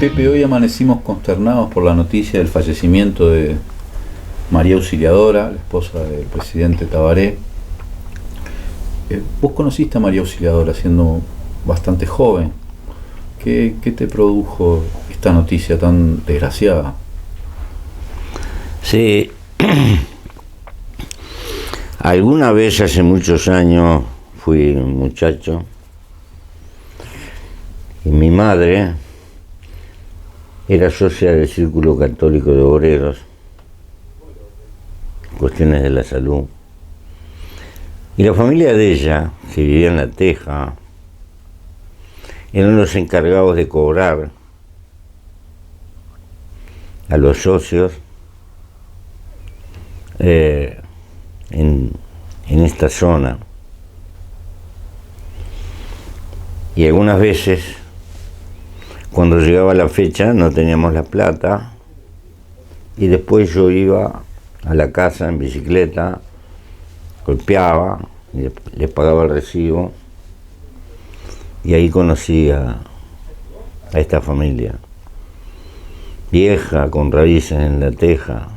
Pepe, hoy amanecimos consternados por la noticia del fallecimiento de María Auxiliadora, la esposa del presidente Tabaré. Vos conociste a María Auxiliadora siendo bastante joven. ¿Qué te produjo esta noticia tan desgraciada? Sí, alguna vez hace muchos años fui un muchacho y mi madre era socia del Círculo Católico de Obreros, cuestiones de la salud. Y la familia de ella, que vivía en La Teja, eran los encargados de cobrar a los socios en esta zona. Y algunas veces, cuando llegaba la fecha, no teníamos la plata, y después yo iba a la casa en bicicleta, golpeaba, y les pagaba el recibo, y ahí conocí a esta familia, vieja, con raíces en La Teja.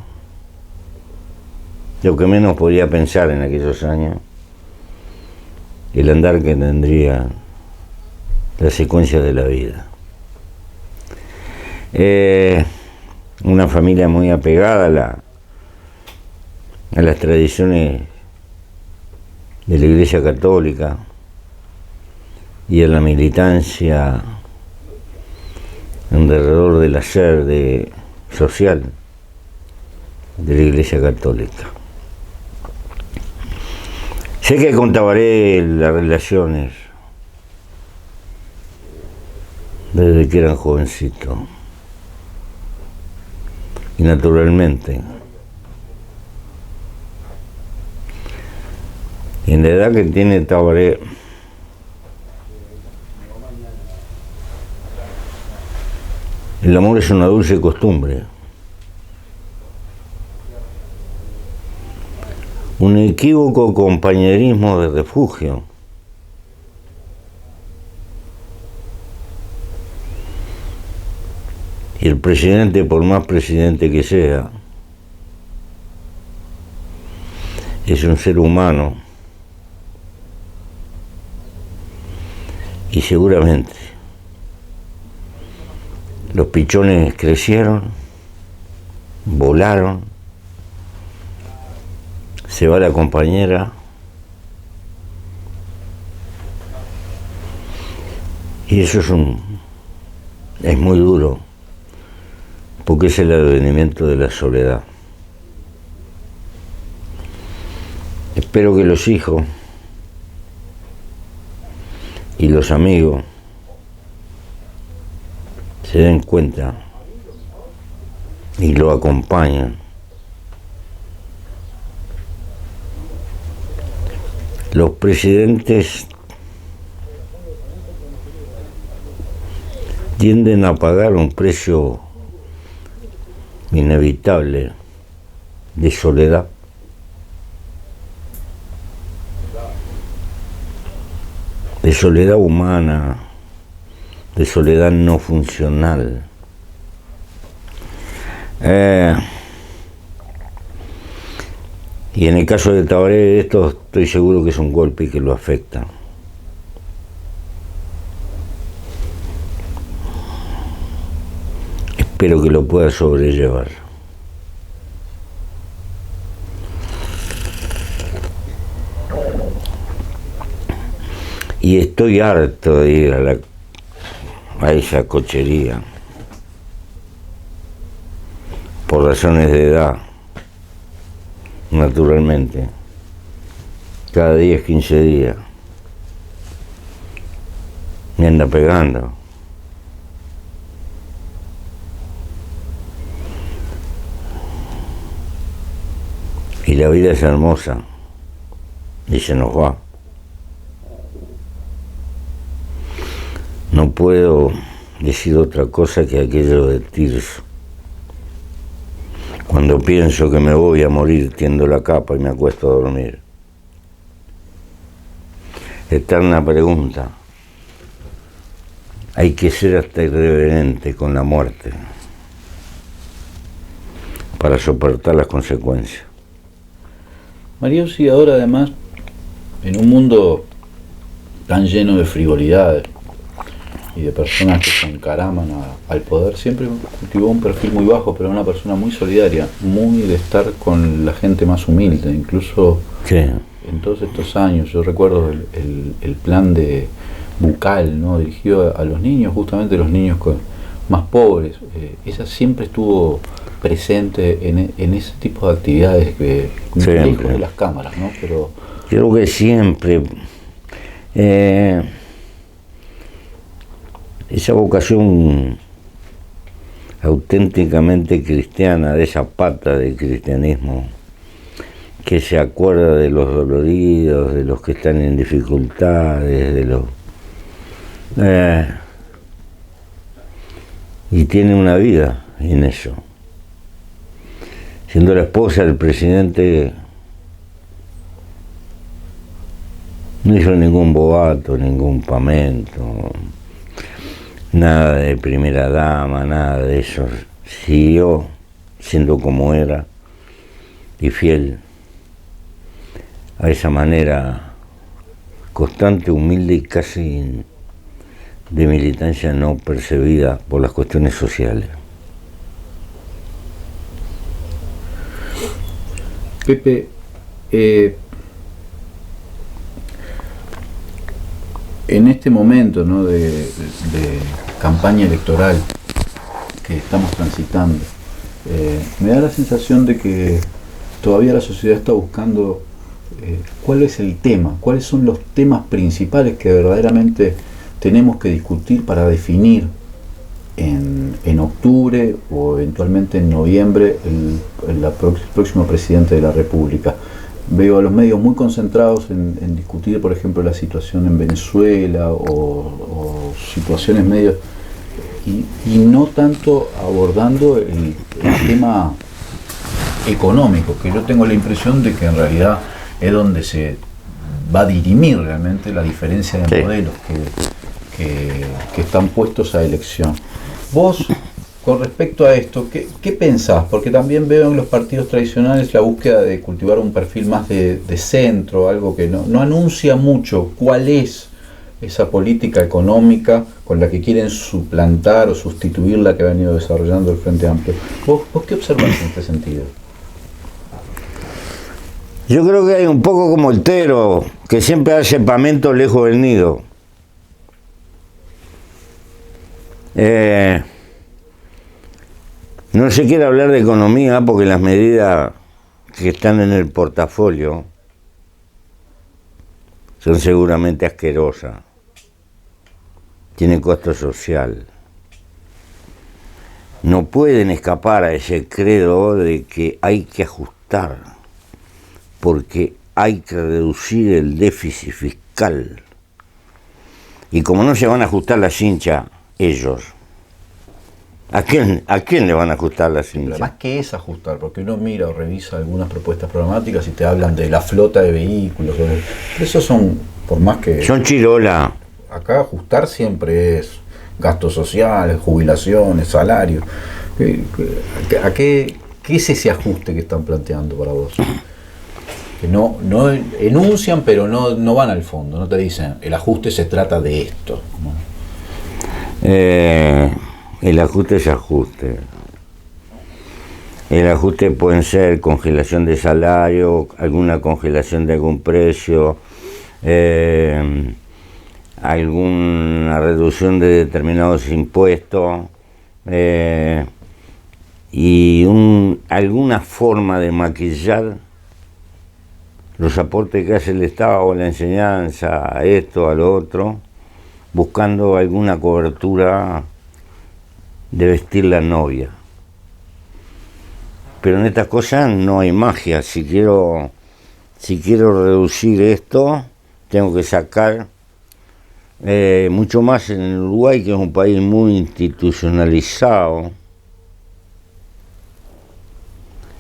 Lo que menos podía pensar en aquellos años, el andar que tendría la secuencia de la vida. Una familia muy apegada a las tradiciones de la Iglesia Católica y a la militancia alrededor del hacer social de la Iglesia Católica. Sé que con Tabaré las relaciones desde que eran jovencitos. Y naturalmente, en la edad que tiene Tabaré, el amor es una dulce costumbre, un equívoco compañerismo de refugio. Y el presidente, por más presidente que sea, es un ser humano. Y seguramente los pichones crecieron, volaron, se va la compañera, y eso es muy duro, porque es el advenimiento de la soledad. Espero que los hijos y los amigos se den cuenta y lo acompañen. Los presidentes tienden a pagar un precio inevitable de soledad. De soledad humana, de soledad no funcional. Y en el caso de Tabaré, esto estoy seguro que es un golpe que lo afecta. Espero que lo pueda sobrellevar. Y estoy harto de ir a esa cochería, por razones de edad, naturalmente, cada 10, 15 días, me anda pegando. Y la vida es hermosa, y se nos va. No puedo decir otra cosa que aquello de Tirso. Cuando pienso que me voy a morir, tiendo la capa y me acuesto a dormir. Eterna pregunta. hay que ser hasta irreverente con la muerte para soportar las consecuencias. María, sí, ahora además, en un mundo tan lleno de frivolidades y de personas que se encaraman al poder, siempre cultivó un perfil muy bajo, pero una persona muy solidaria, muy de estar con la gente más humilde, incluso Sí. en todos estos años. Yo recuerdo el plan de bucal, ¿no?, dirigido a los niños, justamente los niños más pobres. Ella siempre estuvo presente en ese tipo de actividades que lejos de las cámaras, ¿no? Pero creo que siempre esa vocación auténticamente cristiana, de esa pata del cristianismo que se acuerda de los doloridos, de los que están en dificultades, de los y tiene una vida en eso. Siendo la esposa del presidente, no hizo ningún boato, ningún pamento, nada de primera dama, nada de eso. Siguió siendo como era y fiel a esa manera constante, humilde y casi de militancia no percibida por las cuestiones sociales. Pepe, en este momento, ¿no?, de campaña electoral que estamos transitando, me da la sensación de que todavía la sociedad está buscando cuál es el tema, cuáles son los temas principales que verdaderamente tenemos que discutir para definir en octubre o eventualmente en noviembre el próximo presidente de la República. Veo a los medios muy concentrados en discutir, por ejemplo, la situación en Venezuela o situaciones medios, y no tanto abordando el tema económico, que yo tengo la impresión de que en realidad es donde se va a dirimir realmente la diferencia de modelos que están puestos a elección. Vos, con respecto a esto, ¿qué pensás? Porque también veo en los partidos tradicionales la búsqueda de cultivar un perfil más de centro, algo que no anuncia mucho cuál es esa política económica con la que quieren suplantar o sustituir la que ha venido desarrollando el Frente Amplio. ¿Vos qué observás en este sentido? Yo creo que hay un poco como el tero, que siempre hace pamento lejos del nido. No se quiere hablar de economía porque las medidas que están en el portafolio son seguramente asquerosas, tienen costo social. No pueden escapar a ese credo de que hay que ajustar, porque hay que reducir el déficit fiscal. Y como no se van a ajustar las hinchas, ellos, ¿a quién le van a ajustar las hinchas? Además, ¿qué es ajustar? Porque uno mira o revisa algunas propuestas programáticas y te hablan de la flota de vehículos. Pero esos son, por más que... Son chirola. Acá ajustar siempre es gastos sociales, jubilaciones, salarios. ¿A qué es ese ajuste que están planteando para vos? Que no enuncian, pero no van al fondo, no te dicen, el ajuste se trata de esto, ¿no? El ajuste es ajuste. El ajuste pueden ser congelación de salario, alguna congelación de algún precio, alguna reducción de determinados impuestos y alguna forma de maquillar los aportes que hace el Estado a la enseñanza, a esto, a lo otro, buscando alguna cobertura de vestir la novia. Pero en estas cosas no hay magia. Si quiero reducir esto, tengo que sacar mucho más en el Uruguay, que es un país muy institucionalizado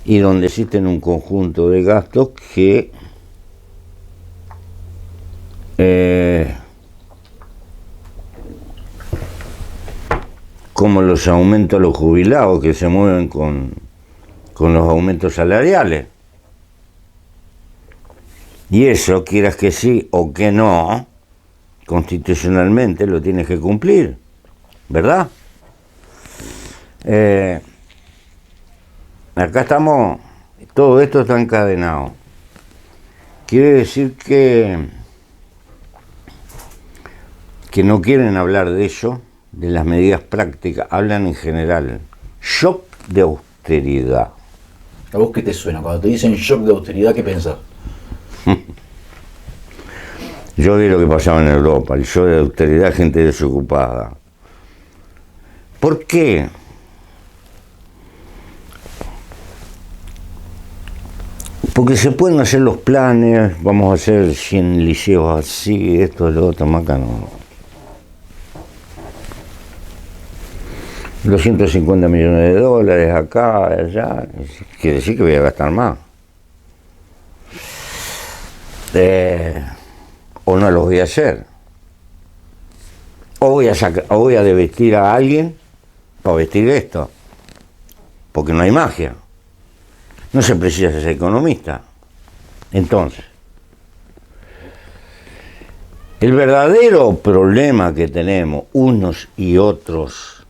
y donde existen un conjunto de gastos que como los aumentos a los jubilados que se mueven con los aumentos salariales. Y eso, quieras que sí o que no, constitucionalmente lo tienes que cumplir, ¿verdad? Acá estamos, todo esto está encadenado. Quiere decir que no quieren hablar de eso, de las medidas prácticas, hablan en general. Shock de austeridad. ¿A vos qué te suena? Cuando te dicen shock de austeridad, ¿qué pensás? Yo vi lo que pasaba en Europa, el shock de austeridad, gente desocupada. ¿Por qué? Porque se pueden hacer los planes, vamos a hacer 100 liceos así, esto, lo otro, acá no. Los 150 millones de dólares acá, allá, quiere decir que voy a gastar más. O no los voy a hacer. O voy a desvestir a alguien para vestir esto. Porque no hay magia. No se precisa ser economista. Entonces, el verdadero problema que tenemos unos y otros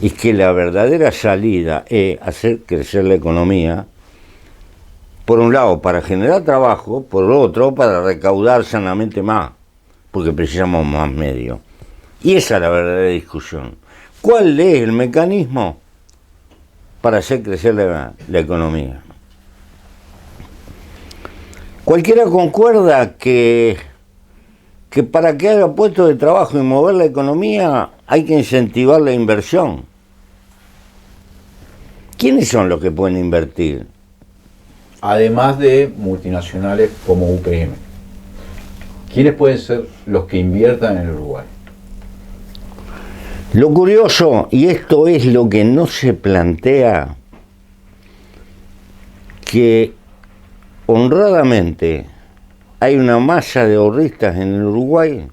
es que la verdadera salida es hacer crecer la economía, por un lado para generar trabajo, por otro para recaudar sanamente más, porque precisamos más medios. Y esa es la verdadera discusión. ¿Cuál es el mecanismo para hacer crecer la economía? Cualquiera concuerda que para que haya puestos de trabajo y mover la economía hay que incentivar la inversión. ¿Quiénes son los que pueden invertir? Además de multinacionales como UPM. ¿Quiénes pueden ser los que inviertan en el Uruguay? Lo curioso, y esto es lo que no se plantea, que honradamente hay una masa de ahorristas en el Uruguay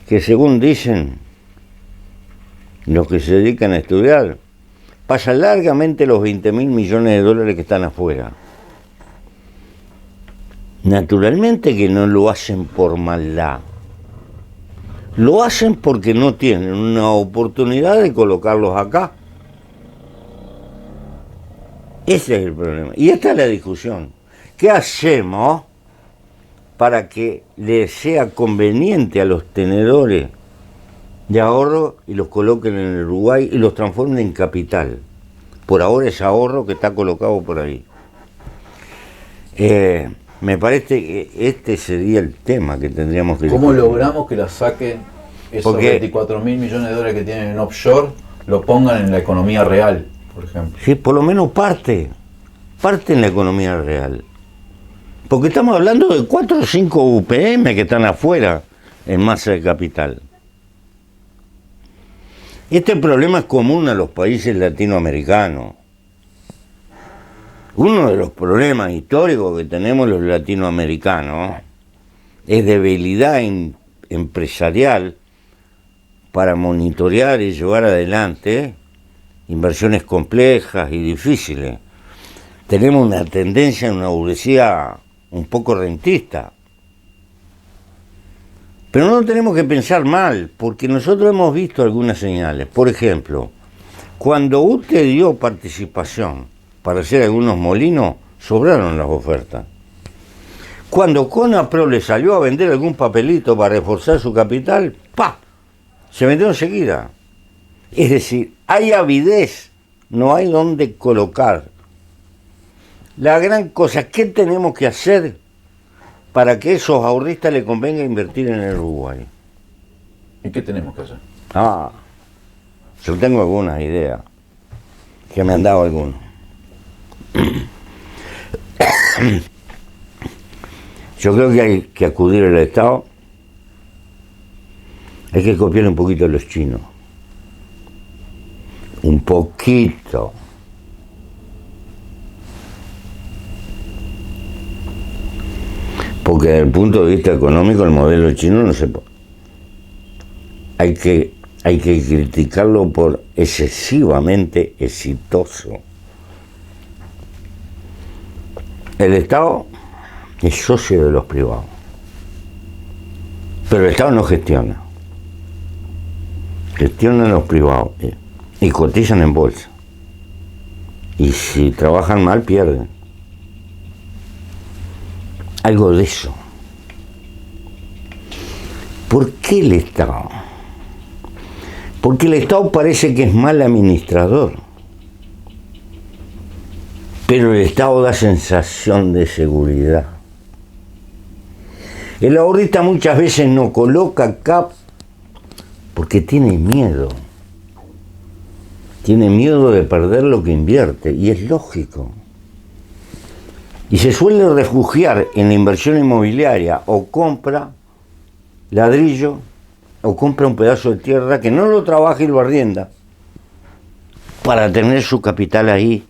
que, según dicen los que se dedican a estudiar, pasa largamente los 20.000 millones de dólares que están afuera. Naturalmente que no lo hacen por maldad. Lo hacen porque no tienen una oportunidad de colocarlos acá. Ese es el problema. Y esta es la discusión. ¿Qué hacemos para que les sea conveniente a los tenedores de ahorro y los coloquen en el Uruguay y los transformen en capital? Por ahora es ahorro que está colocado por ahí. Me parece que este sería el tema que tendríamos que ¿Cómo discutir. logramos que la saquen esos 24.000 millones de dólares que tienen en offshore, lo pongan en la economía real, por ejemplo? Sí, por lo menos parte en la economía real. Porque estamos hablando de 4 o 5 UPM que están afuera en masa de capital. Este problema es común a los países latinoamericanos. Uno de los problemas históricos que tenemos los latinoamericanos es debilidad empresarial para monitorear y llevar adelante inversiones complejas y difíciles. Tenemos una tendencia, una burguesía un poco rentista. Pero no tenemos que pensar mal, porque nosotros hemos visto algunas señales. Por ejemplo, cuando UTE dio participación para hacer algunos molinos, sobraron las ofertas. Cuando Conapro le salió a vender algún papelito para reforzar su capital, ¡pa!, se vendió enseguida. Es decir, hay avidez, no hay dónde colocar. La gran cosa, ¿qué tenemos que hacer para que esos ahorristas les convenga invertir en el Uruguay? ¿Y qué tenemos que hacer? Yo tengo algunas ideas, que me han dado algunos. Yo creo que hay que acudir al Estado, hay que copiar un poquito a los chinos. Un poquito. Porque desde el punto de vista económico el modelo chino no se puede. Hay que hay que criticarlo por excesivamente exitoso. El Estado es socio de los privados, pero el Estado no gestiona. Gestionan los privados y cotizan en bolsa. Y si trabajan mal, pierden. Algo de eso. ¿Por qué el Estado? Porque el Estado parece que es mal administrador. Pero el Estado da sensación de seguridad. El ahorrista muchas veces no coloca acá porque tiene miedo. Tiene miedo de perder lo que invierte, y es lógico. Y se suele refugiar en la inversión inmobiliaria, o compra ladrillo, o compra un pedazo de tierra que no lo trabaja y lo arrienda, para tener su capital ahí.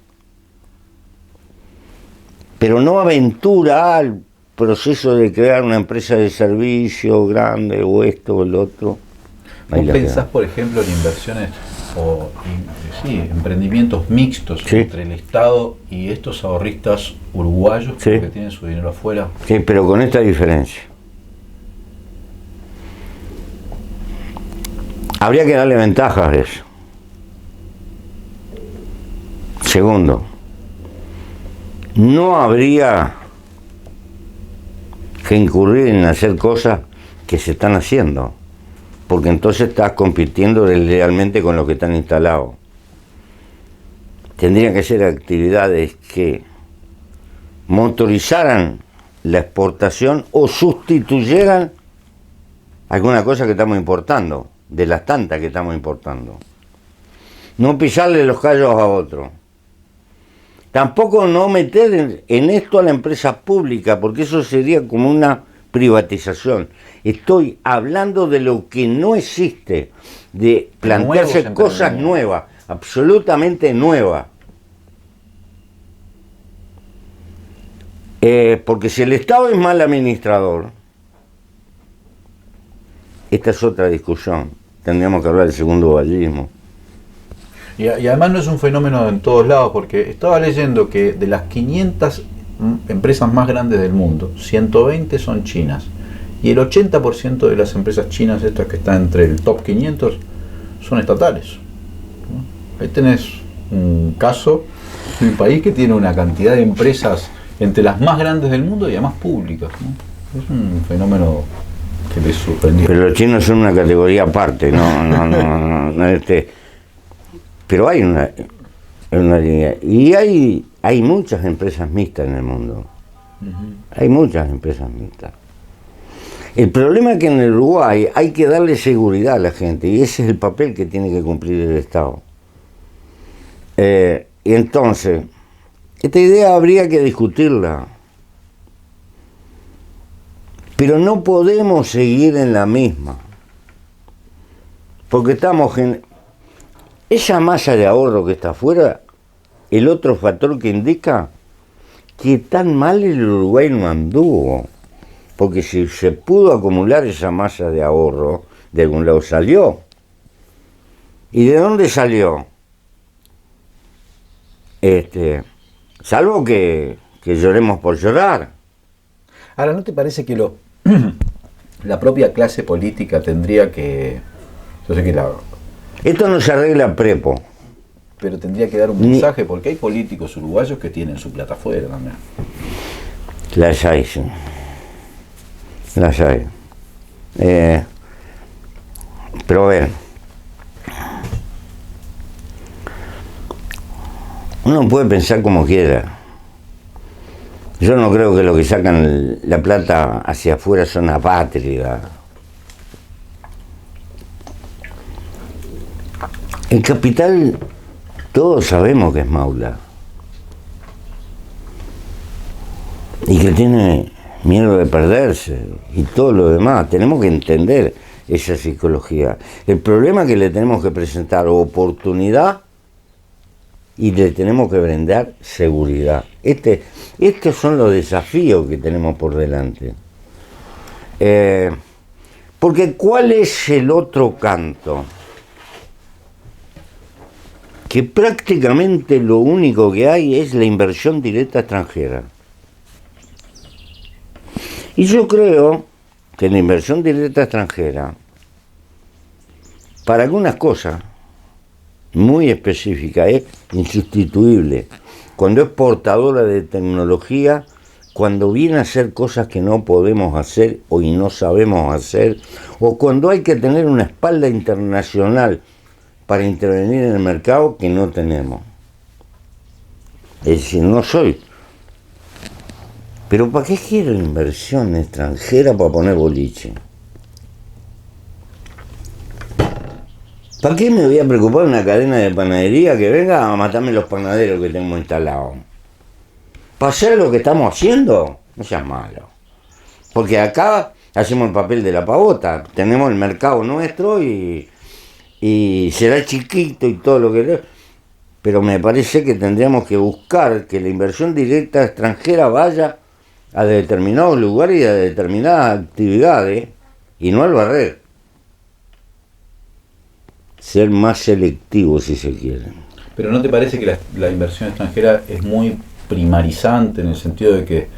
Pero no aventura al proceso de crear una empresa de servicio grande, o esto o el otro. ¿Vos pensás, por ejemplo, en inversiones o emprendimientos mixtos entre el Estado y estos ahorristas uruguayos que tienen su dinero afuera? Sí, pero con esta diferencia. Habría que darle ventajas a eso. Segundo, no habría que incurrir en hacer cosas que se están haciendo, porque entonces estás compitiendo deslealmente con los que están instalados. Tendrían que ser actividades que motorizaran la exportación o sustituyeran alguna cosa que estamos importando, de las tantas que estamos importando. No pisarle los callos a otro. Tampoco no meter en esto a la empresa pública, porque eso sería como una privatización. Estoy hablando de lo que no existe, de plantearse cosas nuevas, absolutamente nuevas. Porque si el Estado es mal administrador, esta es otra discusión. Tendríamos que hablar del segundo vallismo. Y además no es un fenómeno en todos lados, porque estaba leyendo que de las 500 empresas más grandes del mundo, 120 son chinas. Y el 80% de las empresas chinas, estas que están entre el top 500, son estatales. Ahí tenés un caso de un país que tiene una cantidad de empresas entre las más grandes del mundo y además públicas, ¿no? Es un fenómeno que les sorprendió. Pero los chinos son una categoría aparte, no, pero hay una línea. Y hay muchas empresas mixtas en el mundo. Hay muchas empresas mixtas. El problema es que en el Uruguay hay que darle seguridad a la gente, y ese es el papel que tiene que cumplir el Estado. Y entonces, esta idea habría que discutirla. Pero no podemos seguir en la misma. Porque estamos en esa masa de ahorro que está afuera, el otro factor que indica que tan mal el Uruguay no anduvo. Porque si se pudo acumular esa masa de ahorro, de algún lado salió. ¿Y de dónde salió? Salvo que lloremos por llorar. Ahora, ¿no te parece que la propia clase política tendría que... Yo sé que esto no se arregla prepo. Pero tendría que dar un mensaje, porque hay políticos uruguayos que tienen su plata afuera también. Las hay, sí. Las hay. Pero a ver, uno puede pensar como quiera. Yo no creo que los que sacan la plata hacia afuera son apátridas. El capital, todos sabemos que es maula. Y que tiene miedo de perderse y todo lo demás. Tenemos que entender esa psicología. El problema es que le tenemos que presentar oportunidad y le tenemos que brindar seguridad. Estos son los desafíos que tenemos por delante. Porque ¿cuál es el otro canto? que prácticamente lo único que hay es la inversión directa extranjera. Y yo creo que la inversión directa extranjera, para algunas cosas muy específicas, es insustituible. Cuando es portadora de tecnología, cuando viene a hacer cosas que no podemos hacer o y no sabemos hacer, o cuando hay que tener una espalda internacional para intervenir en el mercado que no tenemos. Es decir, no soy. Pero ¿para qué quiero inversión extranjera para poner boliche? ¿Para qué me voy a preocupar de una cadena de panadería que venga a matarme los panaderos que tengo instalados? ¿Para hacer lo que estamos haciendo? No seas malo. Porque acá hacemos el papel de la pavota. Tenemos el mercado nuestro y será chiquito y todo lo que... Pero me parece que tendríamos que buscar que la inversión directa extranjera vaya a determinados lugares y a determinadas actividades y no al barrer. Ser más selectivo si se quiere. Pero ¿no te parece que la inversión extranjera es muy primarizante en el sentido de que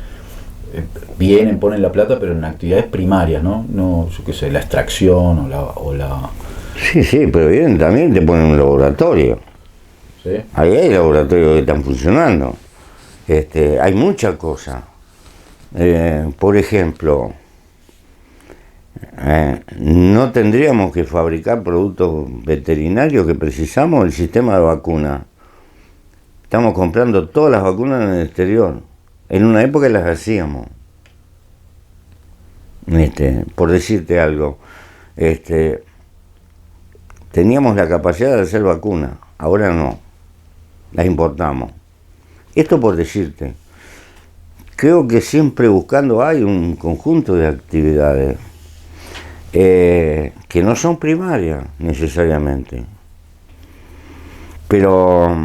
vienen, ponen la plata, pero en actividades primarias, ¿no? No, yo qué sé, la extracción o la... Sí, pero vienen también, te ponen un laboratorio. ¿Sí? Ahí hay laboratorios que están funcionando. Hay muchas cosas. Por ejemplo, no tendríamos que fabricar productos veterinarios que precisamos, el sistema de vacunas. Estamos comprando todas las vacunas en el exterior. En una época las hacíamos. Por decirte algo, teníamos la capacidad de hacer vacunas, ahora no, las importamos. Esto por decirte. Creo que siempre buscando hay un conjunto de actividades que no son primarias necesariamente, pero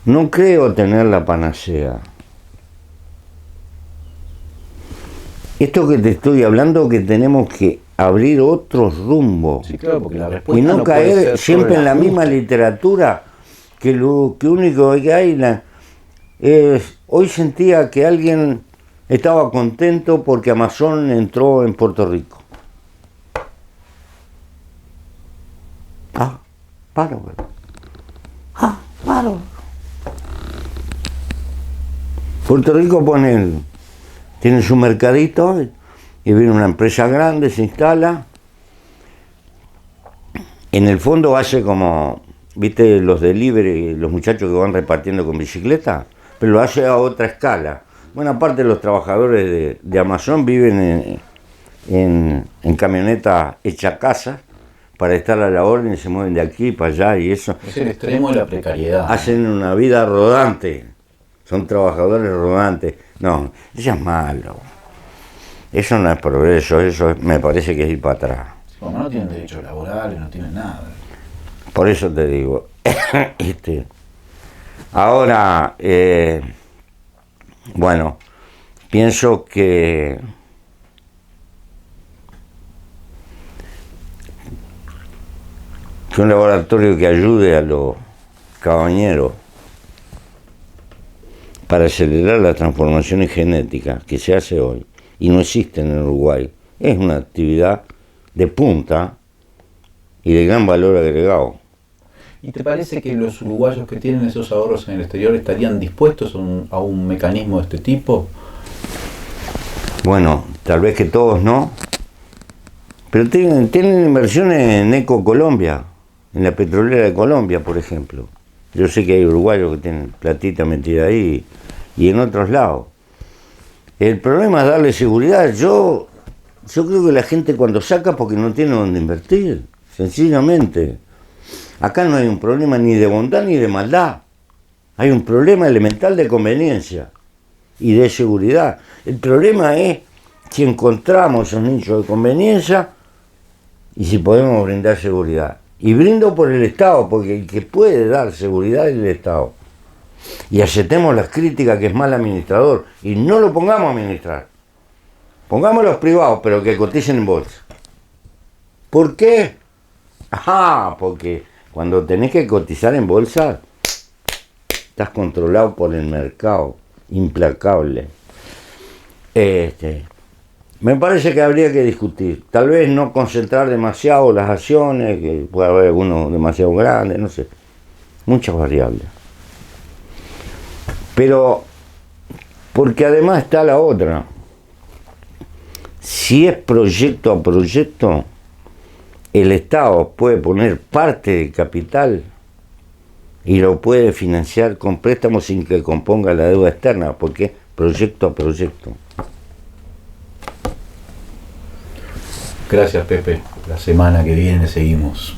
no creo tener la panacea. Esto que te estoy hablando, que tenemos que abrir otros rumbos. Sí, claro, porque la respuesta y no caer siempre en la misma literatura, que lo que único que hay hoy sentía que alguien estaba contento porque Amazon entró en Puerto Rico. Paro. Puerto Rico tiene su mercadito y viene una empresa grande, se instala. En el fondo hace como, viste, los delivery, los muchachos que van repartiendo con bicicleta, pero lo hace a otra escala. Buena parte de los trabajadores de Amazon viven en camionetas hechas a casa para estar a la orden y se mueven de aquí para allá y eso. Es el extremo de la precariedad. Hacen una vida rodante, son trabajadores rodantes. No, eso es malo. Eso no es progreso, me parece que es ir para atrás. Como no tienen derechos laborales, no tienen nada. Por eso te digo. Ahora, bueno, pienso que un laboratorio que ayude a los cabañeros para acelerar las transformaciones genéticas que se hace hoy y no existen en Uruguay, es una actividad de punta y de gran valor agregado. ¿Y te parece que los uruguayos que tienen esos ahorros en el exterior estarían dispuestos a un mecanismo de este tipo? Bueno, tal vez que todos no, pero tienen inversiones en Eco Colombia, en la petrolera de Colombia, por ejemplo. Yo sé que hay uruguayos que tienen platita metida ahí y en otros lados. El problema es darle seguridad. Yo creo que la gente cuando saca porque no tiene dónde invertir, sencillamente. Acá no hay un problema ni de bondad ni de maldad. Hay un problema elemental de conveniencia y de seguridad. El problema es si encontramos esos nichos de conveniencia y si podemos brindar seguridad. Y brindo por el Estado, porque el que puede dar seguridad es el Estado. Y aceptemos las críticas que es mal administrador y no lo pongamos a administrar. Pongamos los privados, pero que coticen en bolsa. ¿Por qué? Porque Cuando tenés que cotizar en bolsa, estás controlado por el mercado, implacable. Me parece que habría que discutir. Tal vez no concentrar demasiado las acciones, que puede haber algunos demasiado grandes, no sé. Muchas variables. Pero, porque además está la otra. Si es proyecto a proyecto, el Estado puede poner parte del capital y lo puede financiar con préstamos sin que componga la deuda externa, porque es proyecto a proyecto. Gracias, Pepe. La semana que viene seguimos.